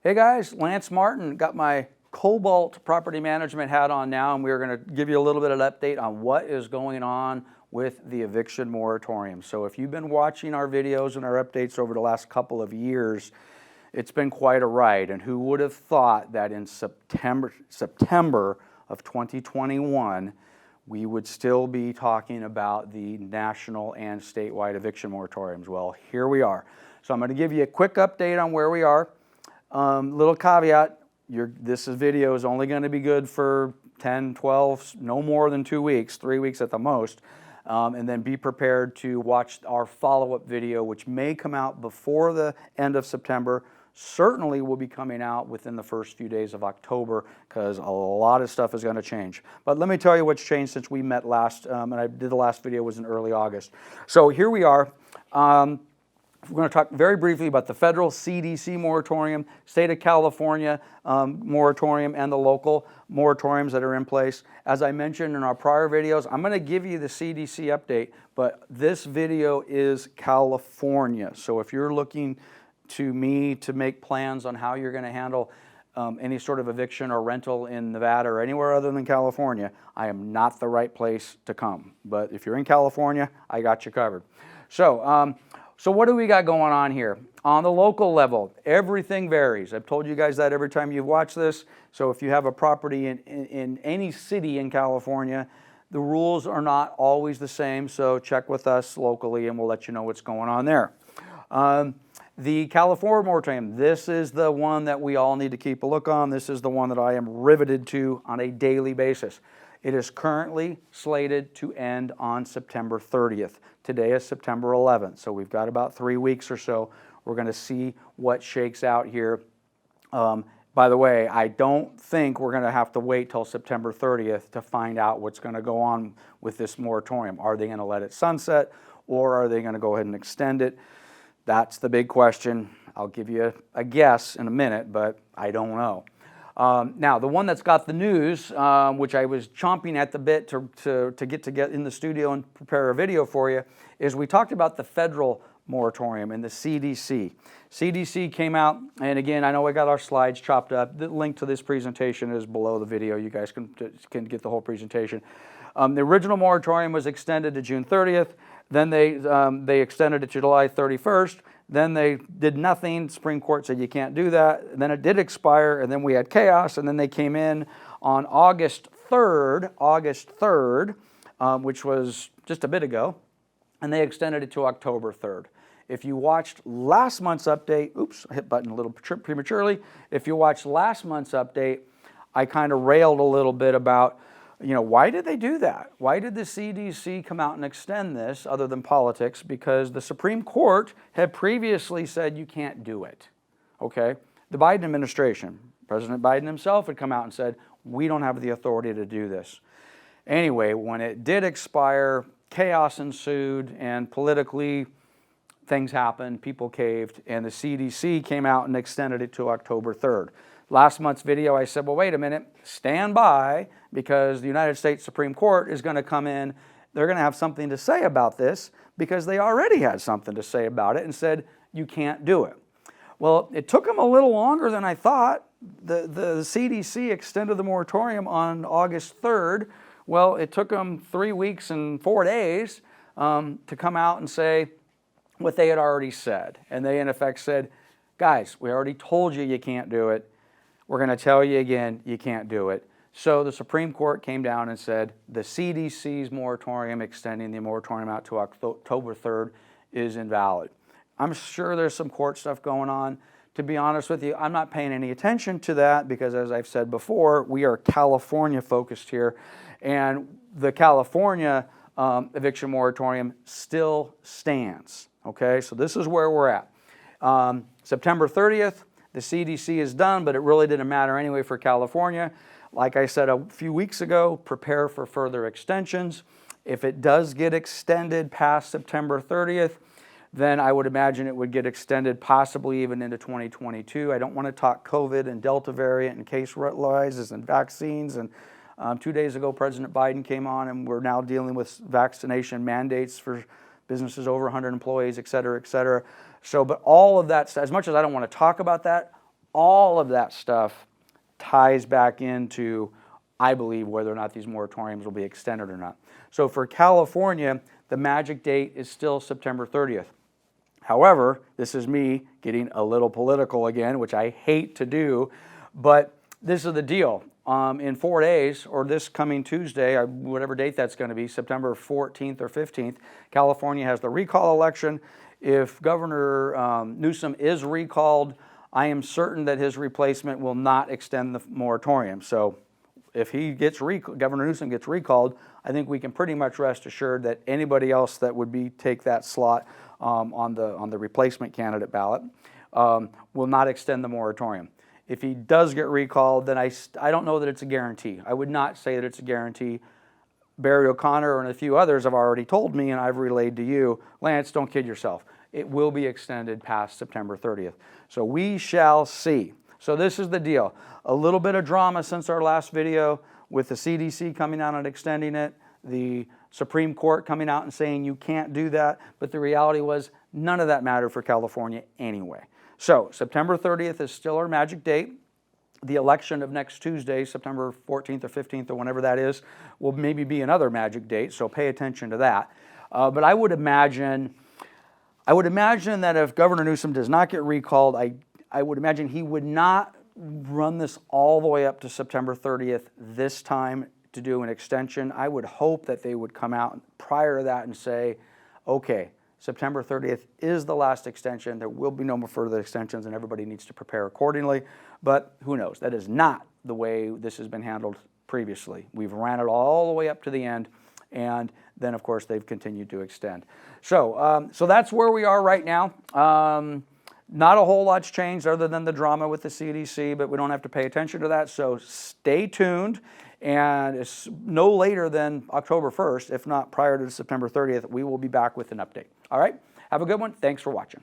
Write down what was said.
Hey guys, Lance Martin, got my Cobalt property management hat on now, and we're going to give you a little bit of an update on what is going on with the eviction moratorium. So if you've been watching our videos and our updates over the last couple of years, it's been quite a ride. And who would have thought that in September of 2021, we would still be talking about the national and statewide eviction moratoriums? Well, here we are. So I'm going to give you a quick update on where we are. Little caveat, this video is only going to be good for 10, 12, no more than 2 weeks, 3 weeks at the most. And then be prepared to watch our follow-up video, which may come out before the end of September. Certainly will be coming out within the first few days of October, because a lot of stuff is going to change. But let me tell you what's changed since we met last, and I did the last video was in early August. So here we are. We're going to talk very briefly about the federal CDC moratorium, state of California moratorium, and the local moratoriums that are in place. As I mentioned in our prior videos, I'm going to give you the CDC update, but this video is California. So if you're looking to me to make plans on how you're going to handle any sort of eviction or rental in Nevada or anywhere other than California, I am not the right place to come. But if you're in California, I got you covered. So what do we got going on here? On the local level, everything varies. I've told you guys that every time you've watched this. So if you have a property in any city in California, the rules are not always the same. So check with us locally and we'll let you know what's going on there. The California moratorium, this is the one that we all need to keep a look on. This is the one that I am riveted to on a daily basis. It is currently slated to end on September 30th. Today is September 11th, so we've got about 3 weeks or so. We're going to see what shakes out here. By the way, I don't think we're going to have to wait till September 30th to find out what's going to go on with this moratorium. Are they going to let it sunset, or are they going to go ahead and extend it? That's the big question. I'll give you a guess in a minute, but I don't know. Now, the one that's got the news, which I was chomping at the bit to get in the studio and prepare a video for you, is we talked about the federal moratorium and the CDC. CDC came out, and again, I know I got our slides chopped up. The link to this presentation is below the video. You guys can get the whole presentation. The original moratorium was extended to June 30th. Then they extended it to July 31st. Then they did nothing. Supreme Court said you can't do that. And then it did expire, and then we had chaos, and then they came in on August 3rd, which was just a bit ago, and they extended it to October 3rd. If you watched last month's update, oops, I hit button a little prematurely. If you watched last month's update, I kind of railed a little bit about, why did they do that? Why did the CDC come out and extend this other than politics? Because the Supreme Court had previously said you can't do it, okay? The Biden administration, President Biden himself had come out and said, we don't have the authority to do this. Anyway, when it did expire, chaos ensued, and politically things happened, people caved, and the CDC came out and extended it to October 3rd. Last month's video, I said, well, wait a minute, stand by, because the United States Supreme Court is going to come in. They're going to have something to say about this, because they already had something to say about it and said, you can't do it. Well, it took them a little longer than I thought. The CDC extended the moratorium on August 3rd. Well, it took them 3 weeks and 4 days to come out and say what they had already said. And they, in effect, said, guys, we already told you can't do it. We're going to tell you again, you can't do it. So the Supreme Court came down and said the CDC's moratorium, extending the moratorium out to October 3rd, is invalid. I'm sure there's some court stuff going on. To be honest with you, I'm not paying any attention to that because, as I've said before, we are California focused here. And the California eviction moratorium still stands. Okay, so this is where we're at. September 30th, the CDC is done, but it really didn't matter anyway for California. Like I said a few weeks ago, prepare for further extensions. If it does get extended past September 30th, then I would imagine it would get extended possibly even into 2022. I don't want to talk COVID and Delta variant and case rises and vaccines. And 2 days ago, President Biden came on, and we're now dealing with vaccination mandates for businesses over 100 employees, et cetera, et cetera. So, but all of that, as much as I don't want to talk about that, all of that stuff ties back into, I believe, whether or not these moratoriums will be extended or not. So for California, the magic date is still September 30th. However, this is me getting a little political again, which I hate to do, but this is the deal. In 4 days, or this coming Tuesday, or whatever date that's going to be, September 14th or 15th, California has the recall election. If Governor Newsom is recalled, I am certain that his replacement will not extend the moratorium. So if he gets Governor Newsom gets recalled, I think we can pretty much rest assured that anybody else that would take that slot on the replacement candidate ballot will not extend the moratorium. If he does get recalled, then I don't know that it's a guarantee. I would not say that it's a guarantee. Barry O'Connor and a few others have already told me, and I've relayed to you, Lance, don't kid yourself. It will be extended past September 30th. So we shall see. So this is the deal. A little bit of drama since our last video with the CDC coming out and extending it, the Supreme Court coming out and saying you can't do that, but the reality was none of that mattered for California anyway. So September 30th is still our magic date. The election of next Tuesday, September 14th or 15th or whenever that is, will maybe be another magic date, so pay attention to that. But I would imagine that if Governor Newsom does not get recalled, I would imagine he would not run this all the way up to September 30th this time to do an extension. I would hope that they would come out prior to that and say, okay, September 30th is the last extension. There will be no more further extensions, and everybody needs to prepare accordingly. But who knows? That is not the way this has been handled previously. We've ran it all the way up to the end, and then, of course, they've continued to extend. So that's where we are right now. Not a whole lot's changed other than the drama with the CDC, but we don't have to pay attention to that. So stay tuned, and it's no later than October 1st, if not prior to September 30th, we will be back with an update. All right? Have a good one. Thanks for watching.